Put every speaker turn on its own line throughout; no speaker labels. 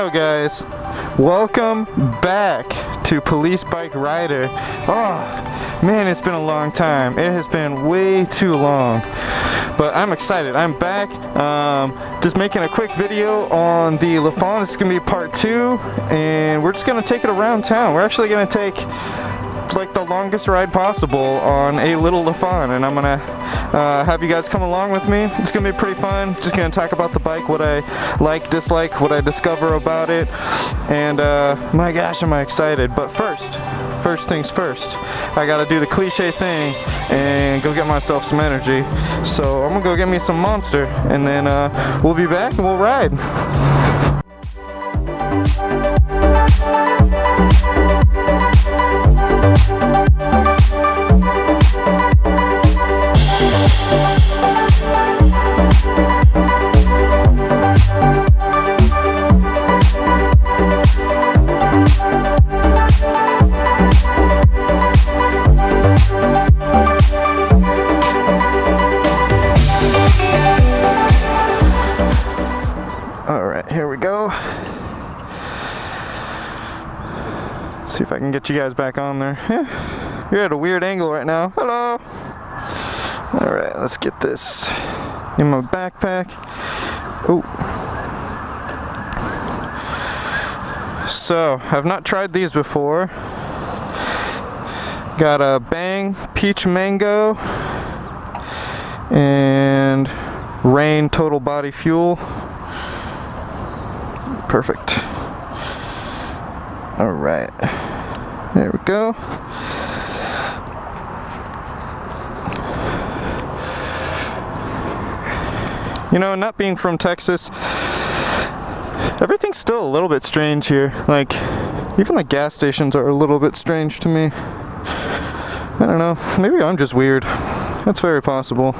So guys, welcome back to Police Bike Rider. Oh man, it's been a long time. It has been way too long, but I'm excited. I'm back. Just making a quick video on the Lifan. This is gonna be part 2, and we're just gonna take it around town. We're actually gonna take like the longest ride possible on a little Lifan, and I'm gonna have you guys come along with me. It's gonna be pretty fun. Just gonna talk about the bike, what I like, dislike, what I discover about it, and my gosh, am I excited. But first things first, I gotta do the cliche thing and go get myself some energy. So I'm gonna go get me some Monster, and then we'll be back and we'll ride. Alright, here we go. See if I can get you guys back on there. Yeah, you're at a weird angle right now. Hello! Alright, let's get this in my backpack. Oh. So, I've not tried these before. Got a Bang Peach Mango and Rain Total Body Fuel. Perfect. Alright. There we go. You know, not being from Texas, everything's still a little bit strange here. Like, even the gas stations are a little bit strange to me. I don't know. Maybe I'm just weird. That's very possible.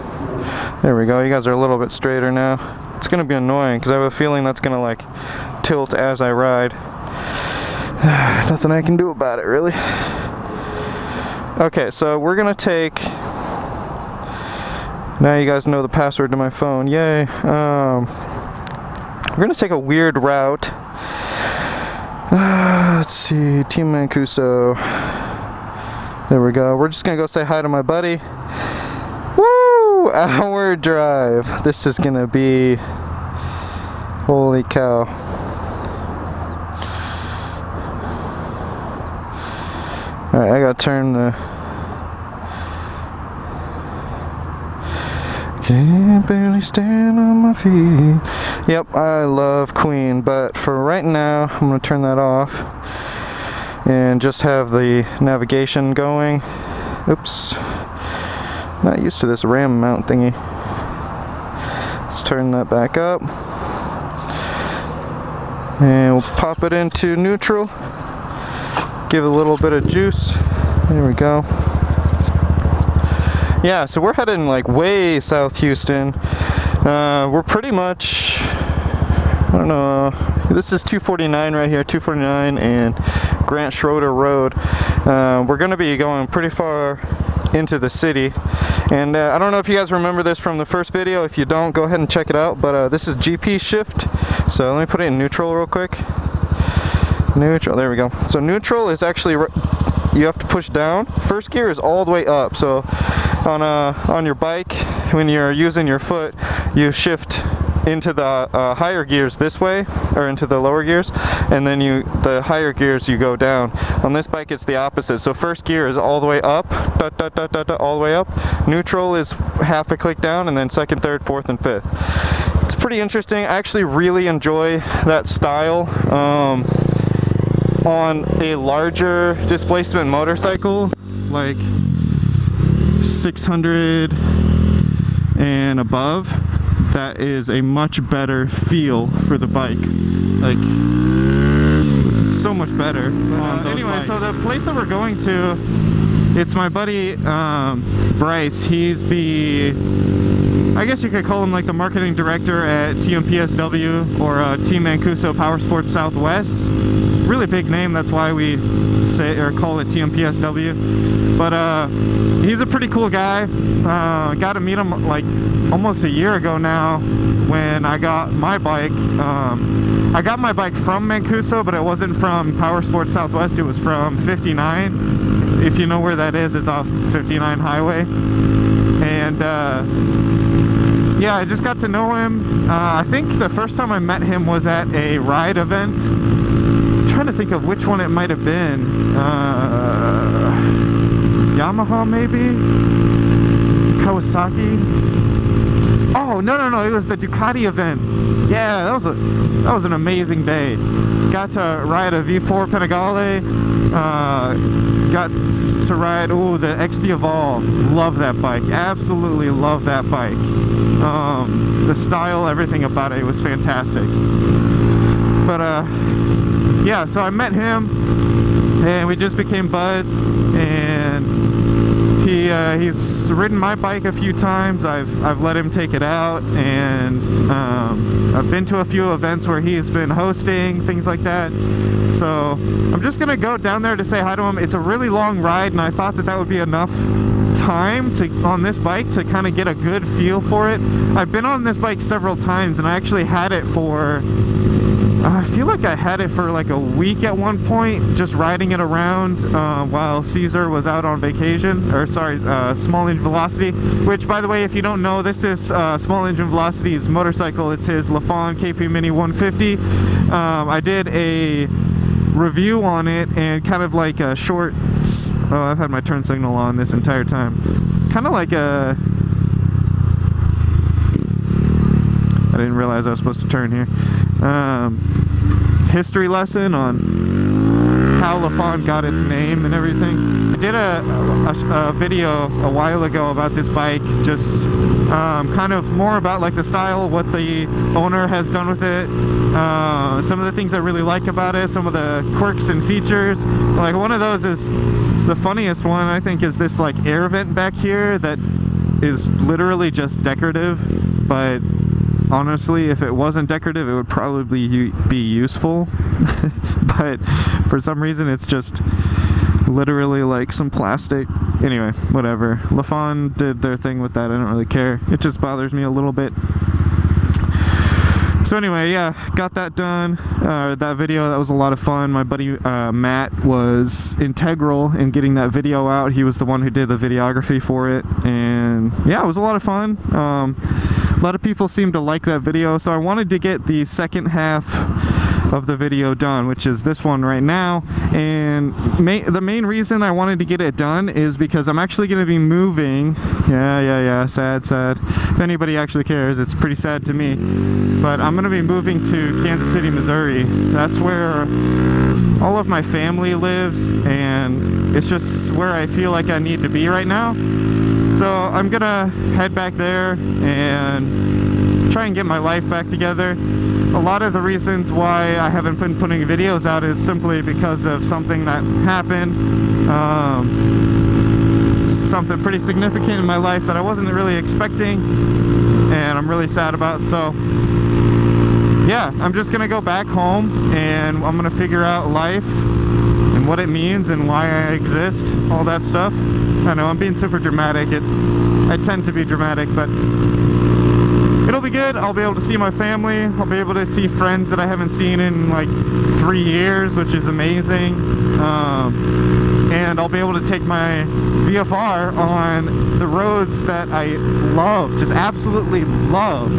There we go. You guys are a little bit straighter now. It's gonna be annoying because I have a feeling that's gonna like tilt as I ride. Nothing I can do about it, really. Okay, so we're gonna take. Now you guys know the password to my phone. Yay! We're gonna take a weird route. Let's see, Team Mancuso. There we go. We're just gonna go say hi to my buddy. Woo! Hour drive. This is gonna be. Holy cow. Alright, I gotta turn the. Can't barely stand on my feet. Yep, I love Queen, but for right now, I'm gonna turn that off and just have the navigation going. Oops. Not used to this RAM mount thingy. Let's turn that back up. And we'll pop it into neutral. Give it a little bit of juice. There we go. Yeah, so we're heading like way south Houston. We're pretty much, I don't know, this is 249 right here, 249 and Grant Schroeder Road. We're going to be going pretty far into the city. And I don't know if you guys remember this from the first video. If you don't, go ahead and check it out. But this is GP shift. So let me put it in neutral real quick. Neutral, there we go. So neutral is actually, you have to push down. First gear is all the way up. So on your bike, when you're using your foot, you shift into the higher gears this way, or into the lower gears, and then the higher gears you go down. On this bike it's the opposite. So first gear is all the way up, all the way up. Neutral is half a click down, and then second, third, fourth, and fifth. It's pretty interesting. I actually really enjoy that style. On a larger displacement motorcycle, like 600 and above, that is a much better feel for the bike. Like, it's so much better on those anyway, bikes. So the place that we're going to, it's my buddy Bryce. He's the, I guess you could call him like the marketing director at TMPSW, or Team Mancuso Power Sports Southwest. Really big name, that's why we say or call it TMPSW. But he's a pretty cool guy. Got to meet him like almost a year ago now when I got my bike. I got my bike from Mancuso, but it wasn't from Power Sports Southwest. It was from 59. If you know where that is, it's off 59 highway. And yeah, I just got to know him. I think the first time I met him was at a ride event. I'm trying to think of which one it might have been. Yamaha maybe? Kawasaki? Oh, no, it was the Ducati event. Yeah, that was an amazing day. Got to ride a V4 Panigale. Got to ride, the XD Evolve. Love that bike. Absolutely love that bike. The style, everything about it was fantastic. But yeah, so I met him and we just became buds, and he's ridden my bike a few times. I've let him take it out, and I've been to a few events where he's been hosting, things like that. So I'm just gonna go down there to say hi to him. It's a really long ride, and I thought that would be enough time on this bike to kind of get a good feel for it. I've been on this bike several times, and I actually had it for I feel like I had it for like a week at one point, just riding it around while Caesar was out on vacation, or sorry, Small Engine Velocity, which, by the way, if you don't know, this is Small Engine Velocity's motorcycle. It's his Lifan KP Mini 150. I did a review on it, and kind of like a short, I've had my turn signal on this entire time, kind of like a, I didn't realize I was supposed to turn here, history lesson on how Lifan got its name and everything. I did a video a while ago about this bike, just kind of more about like the style, what the owner has done with it, some of the things I really like about it, some of the quirks and features. Like one of those is, the funniest one I think, is this like air vent back here that is literally just decorative, but honestly, if it wasn't decorative, it would probably be useful. But for some reason, it's just literally like some plastic. Anyway, whatever. Lifan did their thing with that. I don't really care. It just bothers me a little bit. So anyway, yeah, got that done. That video, that was a lot of fun. My buddy Matt was integral in getting that video out. He was the one who did the videography for it. And yeah, it was a lot of fun. A lot of people seemed to like that video, so I wanted to get the second half of the video done, which is this one right now. And the main reason I wanted to get it done is because I'm actually going to be moving. Yeah, sad. If anybody actually cares, it's pretty sad to me. But I'm going to be moving to Kansas City, Missouri. That's where all of my family lives, and it's just where I feel like I need to be right now. So I'm gonna head back there and try and get my life back together. A lot of the reasons why I haven't been putting videos out is simply because of something that happened. Something pretty significant in my life that I wasn't really expecting, and I'm really sad about. So yeah, I'm just gonna go back home, and I'm gonna figure out life and what it means and why I exist, all that stuff. I know I'm being super dramatic. I tend to be dramatic, but it'll be good. I'll be able to see my family. I'll be able to see friends that I haven't seen in like 3 years, which is amazing. And I'll be able to take my VFR on the roads that I love, just absolutely love,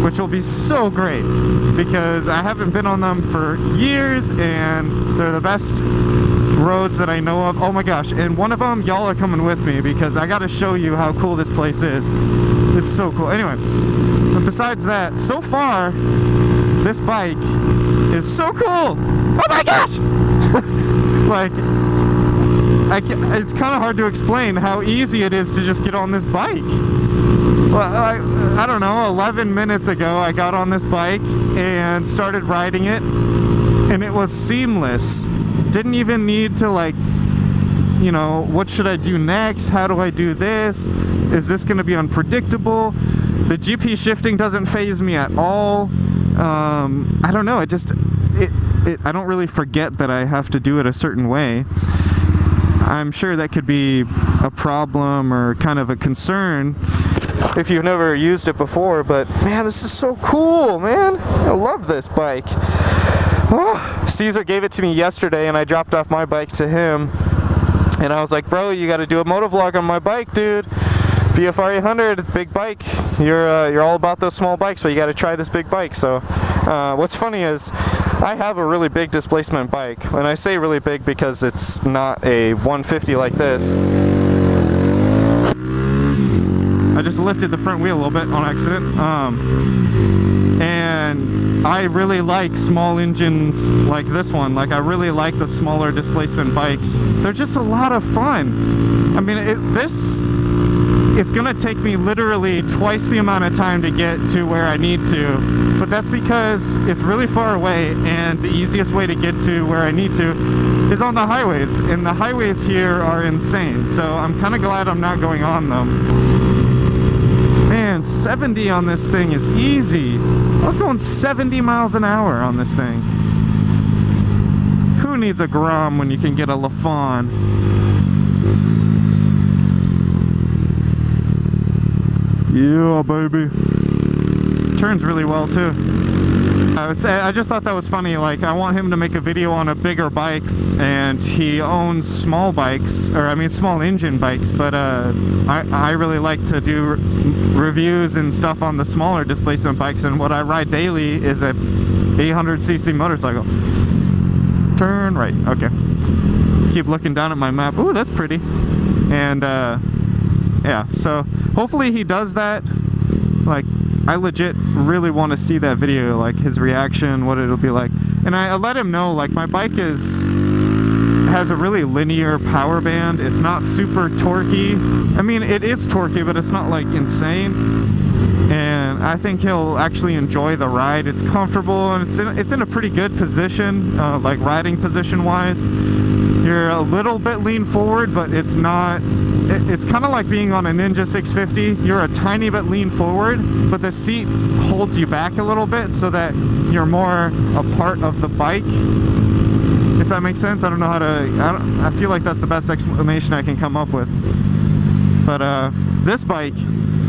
which will be so great because I haven't been on them for years, and they're the best roads that I know of. Oh my gosh, and one of them, y'all are coming with me because I gotta show you how cool this place is. It's so cool. Anyway, but besides that, so far, this bike is so cool. Oh my gosh! Like, it's kind of hard to explain how easy it is to just get on this bike. Well, I don't know, 11 minutes ago I got on this bike and started riding it, and it was seamless. Didn't even need to, like, you know, what should I do next? How do I do this? Is this going to be unpredictable? The GP shifting doesn't faze me at all. I don't know, I don't really forget that I have to do it a certain way. I'm sure that could be a problem or kind of a concern if you've never used it before, but man, this is so cool, man. I love this bike. Caesar gave it to me yesterday and I dropped off my bike to him. And I was like, bro, you got to do a motovlog on my bike, dude. VFR 800, big bike. You're all about those small bikes, but you got to try this big bike. So what's funny is I have a really big displacement bike, and I say really big because it's not a 150 like this. I just lifted the front wheel a little bit on accident. And I really like small engines like this one. Like, I really like the smaller displacement bikes. They're just a lot of fun. I mean, it's gonna take me literally twice the amount of time to get to where I need to, but that's because it's really far away, and the easiest way to get to where I need to is on the highways, and the highways here are insane, so I'm kind of glad I'm not going on them. Man, 70 on this thing is easy. I was going 70 miles an hour on this thing. Who needs a Grom when you can get a Lifan? Yeah, baby. Turns really well too. I just thought that was funny. Like, I want him to make a video on a bigger bike, and he owns small bikes, or I mean small engine bikes, but I really like to do reviews and stuff on the smaller displacement bikes, and what I ride daily is a 800cc motorcycle. Turn right. Okay. Keep looking down at my map. Ooh, that's pretty. And yeah, so hopefully he does that. Like, I legit really want to see that video, like his reaction, what it'll be like. And I let him know, like, my bike has a really linear power band. It's not super torquey. I mean, it is torquey, but it's not like insane. And I think he'll actually enjoy the ride. It's comfortable, and it's in a pretty good position, like riding position wise. You're a little bit lean forward, but it's not. It's kind of like being on a Ninja 650. You're a tiny bit lean forward, but the seat holds you back a little bit so that you're more a part of the bike. If that makes sense. I don't know how to. I feel like that's the best explanation I can come up with. But this bike,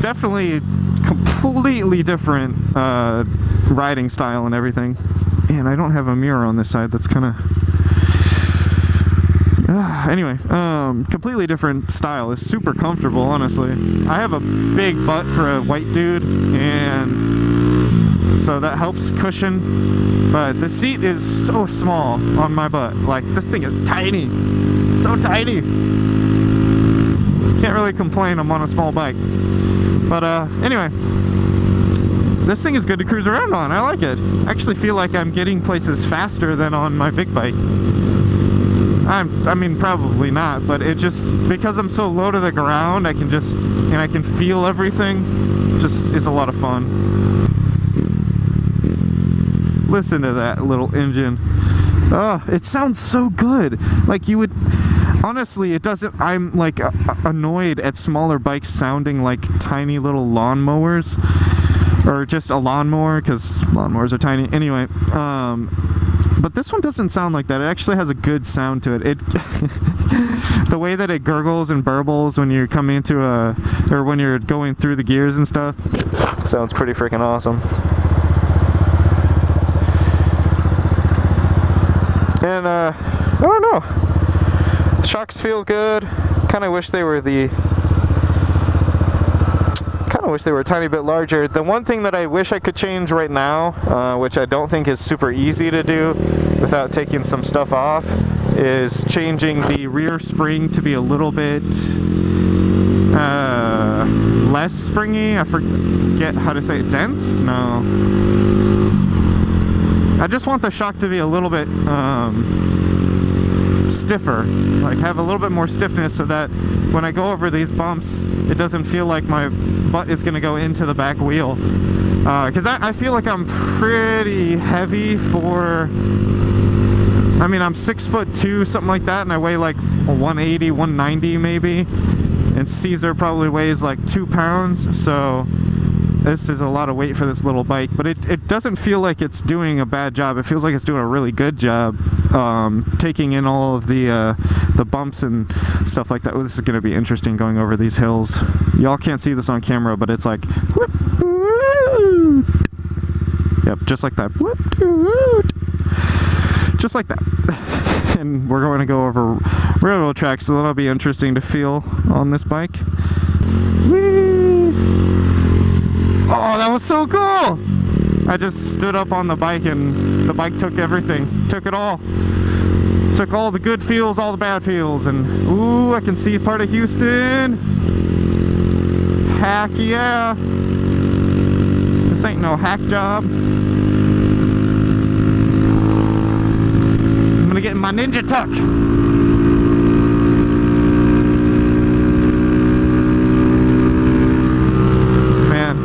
definitely completely different riding style and everything. And I don't have a mirror on this side. That's kind of. Anyway, completely different style. It's super comfortable, honestly. I have a big butt for a white dude, and so that helps cushion. But the seat is so small on my butt. Like, this thing is tiny. So tiny. Can't really complain, I'm on a small bike. But anyway, this thing is good to cruise around on. I like it. I actually feel like I'm getting places faster than on my big bike. I mean, probably not, but it just, because I'm so low to the ground, I can just, and I can feel everything, just, it's a lot of fun. Listen to that little engine. Oh, it sounds so good. Like, you would, honestly, it doesn't, I'm like annoyed at smaller bikes sounding like tiny little lawnmowers, or just a lawnmower, because lawnmowers are tiny. Anyway, but this one doesn't sound like that. It actually has a good sound to it. The way that it gurgles and burbles when you're coming into or when you're going through the gears and stuff, sounds pretty freaking awesome. And I don't know. Shocks feel good. Kind of wish they were a tiny bit larger. The one thing that I wish I could change right now, which I don't think is super easy to do without taking some stuff off, is changing the rear spring to be a little bit less springy. I forget how to say it. Dense? No. I just want the shock to be a little bit stiffer, like have a little bit more stiffness, so that when I go over these bumps, it doesn't feel like my butt is going to go into the back wheel. Because I feel like I'm pretty heavy for, I mean, I'm 6'2", something like that, and I weigh like 180, 190 maybe, and Caesar probably weighs like 2 pounds, so this is a lot of weight for this little bike. But it doesn't feel like it's doing a bad job. It feels like it's doing a really good job taking in all of the bumps and stuff like that. Oh, this is going to be interesting going over these hills. Y'all can't see this on camera, but it's like whoop, whoop. Yep, just like that. Whoop, whoop. just like that. And we're going to go over railroad tracks, so that'll be interesting to feel on this bike. Whee! Oh, that was so cool! I just stood up on the bike and the bike took everything, took it all. Took all the good feels, all the bad feels, and ooh, I can see part of Houston. Heck yeah! This ain't no hack job. I'm gonna get in my ninja tuck. Man,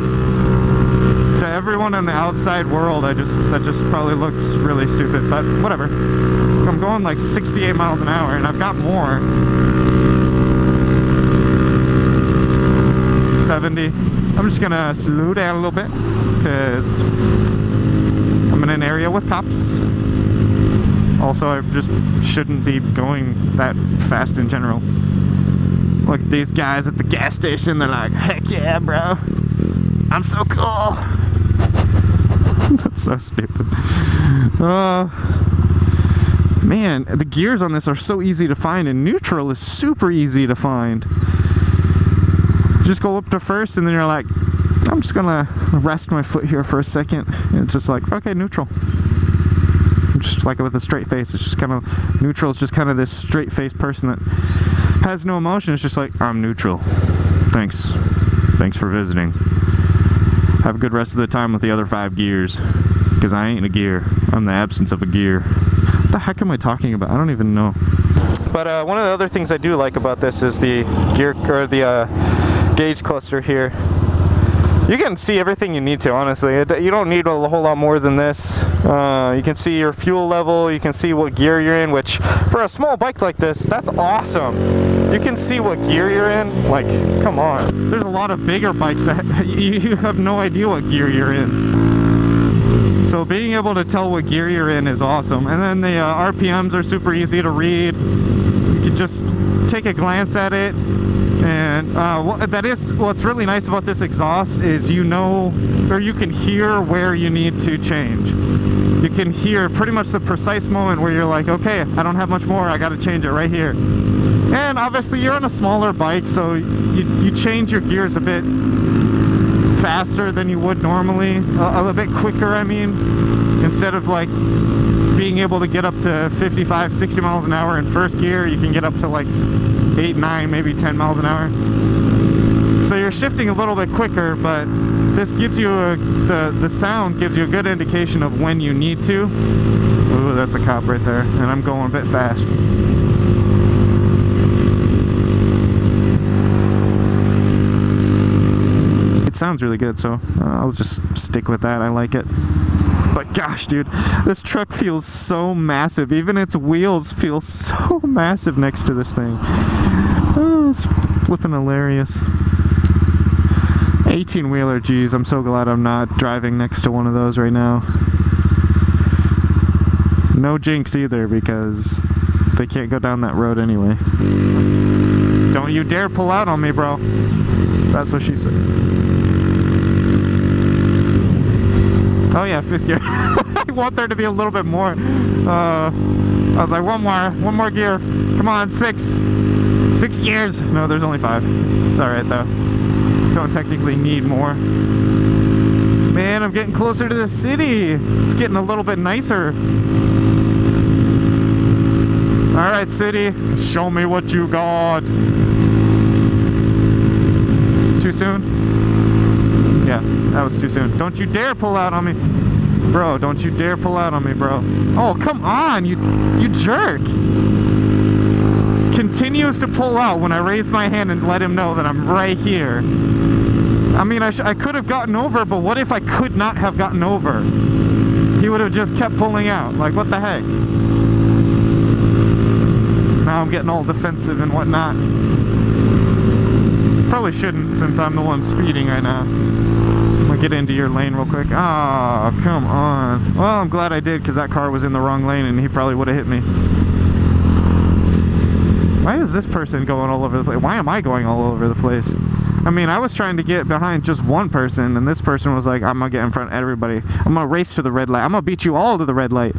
to everyone in the outside world, that just probably looks really stupid, but whatever. I'm going like 68 miles an hour, and I've got more. 70. I'm just gonna slow down a little bit because I'm in an area with cops. Also, I just shouldn't be going that fast in general. Look at these guys at the gas station. They're like, heck yeah, bro. I'm so cool. That's so stupid. Man, the gears on this are so easy to find, and neutral is super easy to find. Just go up to first, and then you're like, I'm just gonna rest my foot here for a second. And it's just like, okay, neutral. Just like with a straight face, it's just kind of, neutral is just kind of this straight faced person that has no emotion. It's just like, I'm neutral. Thanks for visiting. Have a good rest of the time with the other 5 gears, because I ain't a gear. I'm the absence of a gear. What the heck am I talking about? I don't even know. But one of the other things I do like about this is the gear, or the gauge cluster here. You can see everything you need to, honestly. You don't need a whole lot more than this. You can see your fuel level, you can see what gear you're in, which for a small bike like this, that's awesome. You can see what gear you're in. Like, come on. There's a lot of bigger bikes that you have no idea what gear you're in. So being able to tell what gear you're in is awesome. And then the RPMs are super easy to read. You can just take a glance at it. And what's really nice about this exhaust is you know, or you can hear where you need to change. You can hear pretty much the precise moment where you're like, okay, I don't have much more, I gotta change it right here. And obviously you're on a smaller bike, so you change your gears a bit faster than you would normally, a little bit quicker, I mean, instead of like being able to get up to 55, 60 miles an hour in first gear, you can get up to like 8, 9, maybe 10 miles an hour. So you're shifting a little bit quicker, but this gives you the sound gives you a good indication of when you need to. Ooh, that's a cop right there, and I'm going a bit fast. It sounds really good, so I'll just stick with that. I like it. But gosh, dude, this truck feels so massive. Even its wheels feel so massive next to this thing. Oh, it's flipping hilarious. 18-wheeler, geez, I'm so glad I'm not driving next to one of those right now. No jinx either, because they can't go down that road anyway. Don't you dare pull out on me, bro. That's what she said. Oh yeah, 5th gear. I want there to be a little bit more. I was like, one more gear. Come on, 6 gears. No, there's only 5. It's alright though. Don't technically need more. Man, I'm getting closer to the city. It's getting a little bit nicer. Alright, city, show me what you got. Too soon? Yeah, that was too soon. Don't you dare pull out on me. Bro, don't you dare pull out on me, bro. Oh, come on, you jerk. Continues to pull out when I raise my hand and let him know that I'm right here. I mean, I could have gotten over, but what if I could not have gotten over? He would have just kept pulling out. Like, what the heck? Now I'm getting all defensive and whatnot. Probably shouldn't, since I'm the one speeding right now. I'm gonna get into your lane real quick. Ah, oh, come on. Well, I'm glad I did, because that car was in the wrong lane and he probably would have hit me. Why is this person going all over the place? Why am I going all over the place? I mean, I was trying to get behind just one person, and this person was like, I'm gonna get in front of everybody. I'm gonna race to the red light. I'm gonna beat you all to the red light.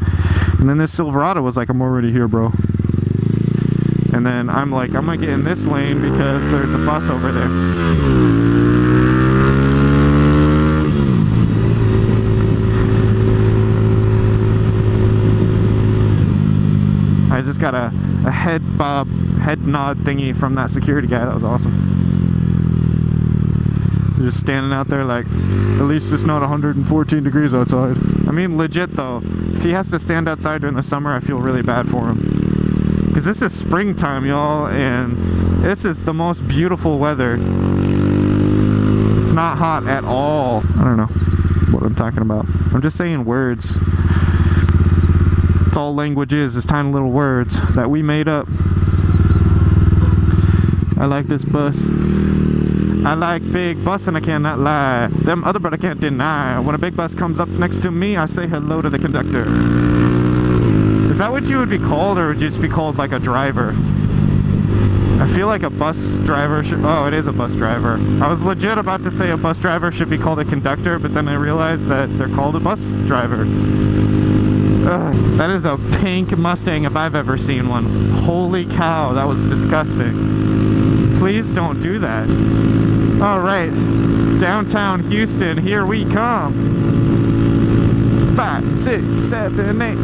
And then this Silverado was like, I'm already here, bro. And then I'm like, I'm gonna get in this lane because there's a bus over there. I just got a head nod thingy from that security guy. That was awesome. Just standing out there like, at least it's not 114 degrees outside. I mean, legit though, if he has to stand outside during the summer, I feel really bad for him. Because this is springtime, y'all, and this is the most beautiful weather. It's not hot at all. I don't know what I'm talking about. I'm just saying words. It's all language is tiny little words that we made up. I like this bus. I like big bus and I cannot lie. Them other but I can't deny. When a big bus comes up next to me, I say hello to the conductor. Is that what you would be called, or would you just be called like a driver? I feel like a bus driver should... Oh, it is a bus driver. I was legit about to say a bus driver should be called a conductor, but then I realized that they're called a bus driver. Ugh, that is a pink Mustang if I've ever seen one. Holy cow, that was disgusting. Please don't do that. Alright, downtown Houston, here we come. 5, 6, 7, 8.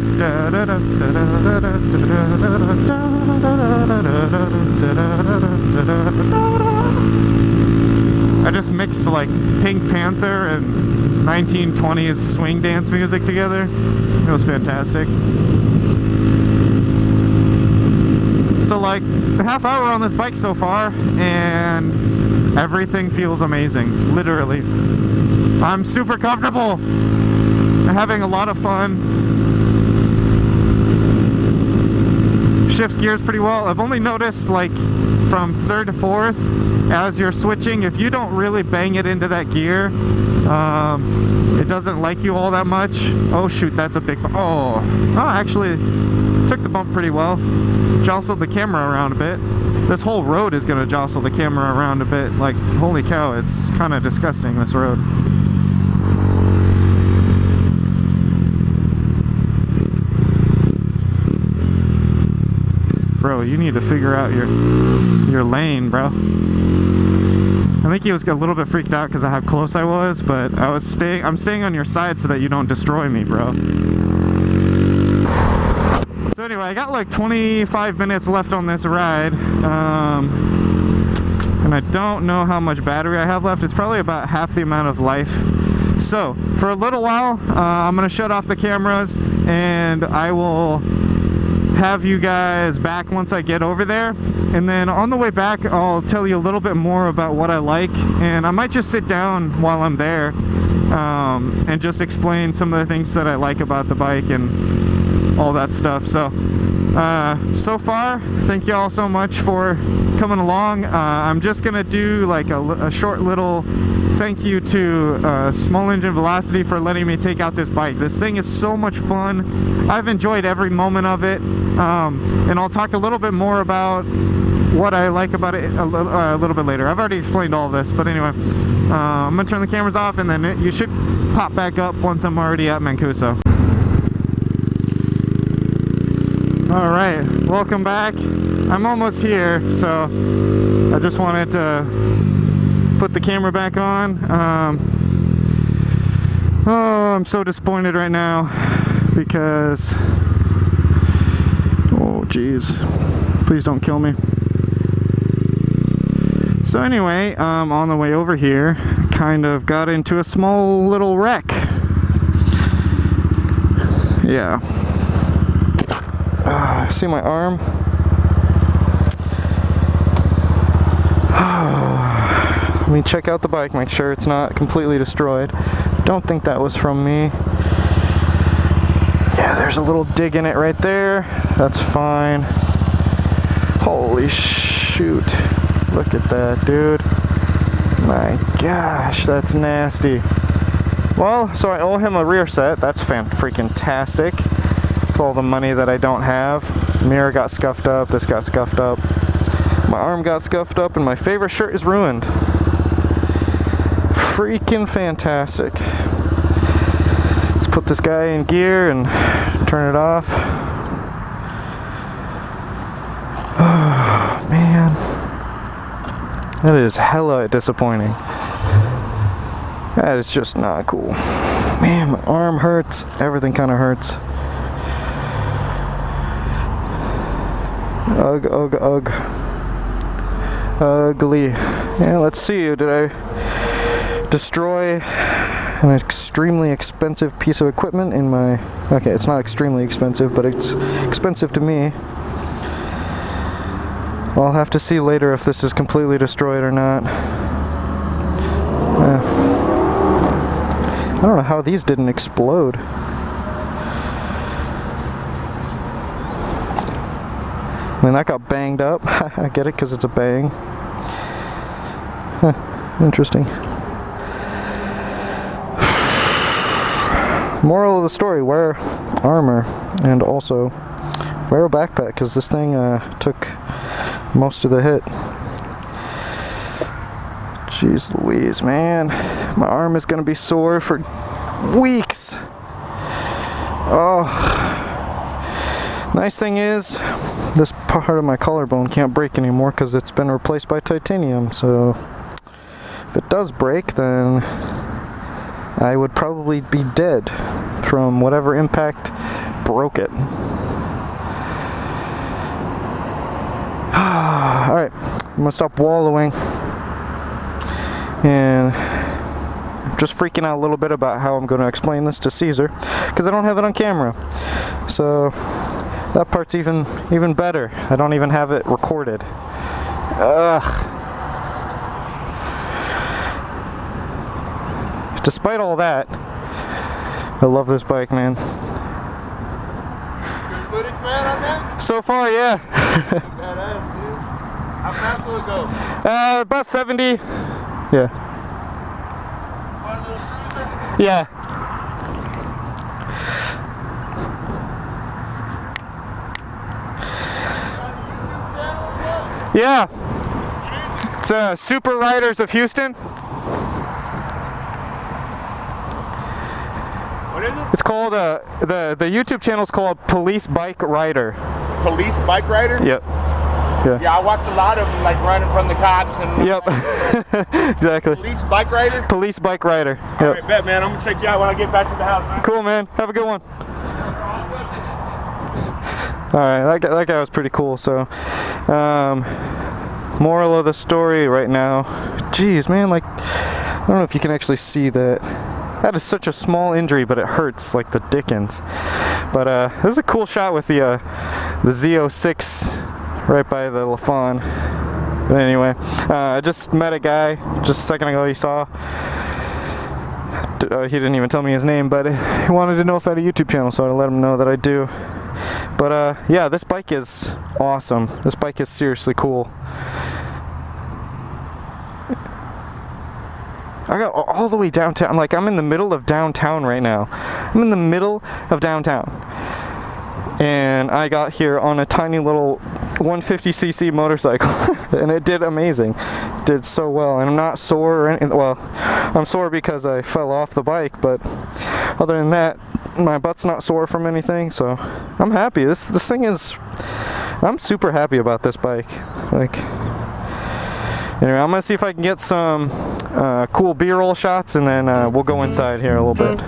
I just mixed like Pink Panther and 1920s swing dance music together. It was fantastic. So like a half hour on this bike so far, and everything feels amazing, literally. I'm super comfortable. I'm having a lot of fun. Shifts gears pretty well. I've only noticed like from 3rd to 4th, as you're switching, if you don't really bang it into that gear, it doesn't like you all that much. Oh shoot, that's a big bump. Oh, actually took the bump pretty well. Jostled the camera around a bit. This whole road is gonna jostle the camera around a bit. Like, holy cow, it's kind of disgusting, this road. Bro, you need to figure out your lane, bro. I think he was a little bit freaked out because of how close I was, but I'm staying on your side so that you don't destroy me, bro. So anyway, I got like 25 minutes left on this ride, and I don't know how much battery I have left. It's probably about half the amount of life. So for a little while, I'm gonna shut off the cameras, and I will have you guys back once I get over there. And then on the way back, I'll tell you a little bit more about what I like, and I might just sit down while I'm there and just explain some of the things that I like about the bike and all that stuff. So so far, thank you all so much for coming along. I'm just gonna do like a short little thank you to Small Engine Velocity for letting me take out this bike. This thing is so much fun. I've enjoyed every moment of it, and I'll talk a little bit more about what I like about it a little bit later. I've already explained all this, but anyway, I'm gonna turn the cameras off, and then you should pop back up once I'm already at Mancuso. Alright, welcome back. I'm almost here, so I just wanted to put the camera back on. Oh, I'm so disappointed right now because, oh geez, please don't kill me. So anyway, on the way over here, kind of got into a small little wreck. Yeah. See my arm? Let me check out the bike, make sure it's not completely destroyed. Don't think that was from me. Yeah, there's a little dig in it right there. That's fine. Holy shoot. Look at that, dude. My gosh, that's nasty. Well, so I owe him a rear set. That's freaking-tastic. With all the money that I don't have. Mirror got scuffed up, this got scuffed up. My arm got scuffed up, and my favorite shirt is ruined. Freaking fantastic. It's put this guy in gear and turn it off. Oh, man. That is hella disappointing. That is just not cool. Man, my arm hurts. Everything kind of hurts. Ugh, ugh, ugh. Ugly. Yeah, let's see. Did I destroy an extremely expensive piece of equipment in my... Okay, it's not extremely expensive, but it's expensive to me. I'll have to see later if this is completely destroyed or not. I don't know how these didn't explode. I mean, that got banged up. I get it, because it's a bang. Huh, interesting. Moral of the story, wear armor, and also wear a backpack, because this thing took most of the hit. Jeez Louise, man. My arm is gonna be sore for weeks. Oh. Nice thing is, this part of my collarbone can't break anymore because it's been replaced by titanium, so if it does break, then I would probably be dead from whatever impact broke it. Alright, I'm gonna stop wallowing, and I'm just freaking out a little bit about how I'm going to explain this to Caesar, because I don't have it on camera. So that part's even better. I don't even have it recorded. Ugh. Despite all that, I love this bike, man.
Good footage, man, on that?
So far, yeah.
Badass, dude. How fast will it go?
About 70. Yeah.
One little cruiser?
Yeah. Yeah. It's Super Riders of Houston.
What is it?
It's called the YouTube channel is called Police Bike Rider.
Police bike rider?
Yep.
Yeah, I watch a lot of them, like running from the cops and.
Yep. Exactly.
Police bike rider?
Police Bike Rider. Yep.
Alright, bet, man. I'm gonna check you out when I get back to the house, man.
Cool, man. Have a good one. Alright, that guy was pretty cool. So, moral of the story right now. Jeez, man, like, I don't know if you can actually see that. That is such a small injury, but it hurts like the dickens. But this is a cool shot with the Z06 right by the Lifan. But anyway, I just met a guy just a second ago. You saw. He didn't even tell me his name, but he wanted to know if I had a YouTube channel, so I let him know that I do. But yeah, this bike is awesome. This bike is seriously cool. I got all the way downtown. Like, I'm in the middle of downtown right now. I'm in the middle of downtown. And I got here on a tiny little 150cc motorcycle. And it did amazing. It did so well. And I'm not sore or anything. Well, I'm sore because I fell off the bike, but other than that, my butt's not sore from anything, so I'm happy. This thing is... I'm super happy about this bike. Like... Anyway, I'm gonna see if I can get some cool B-roll shots, and then we'll go inside here a little bit.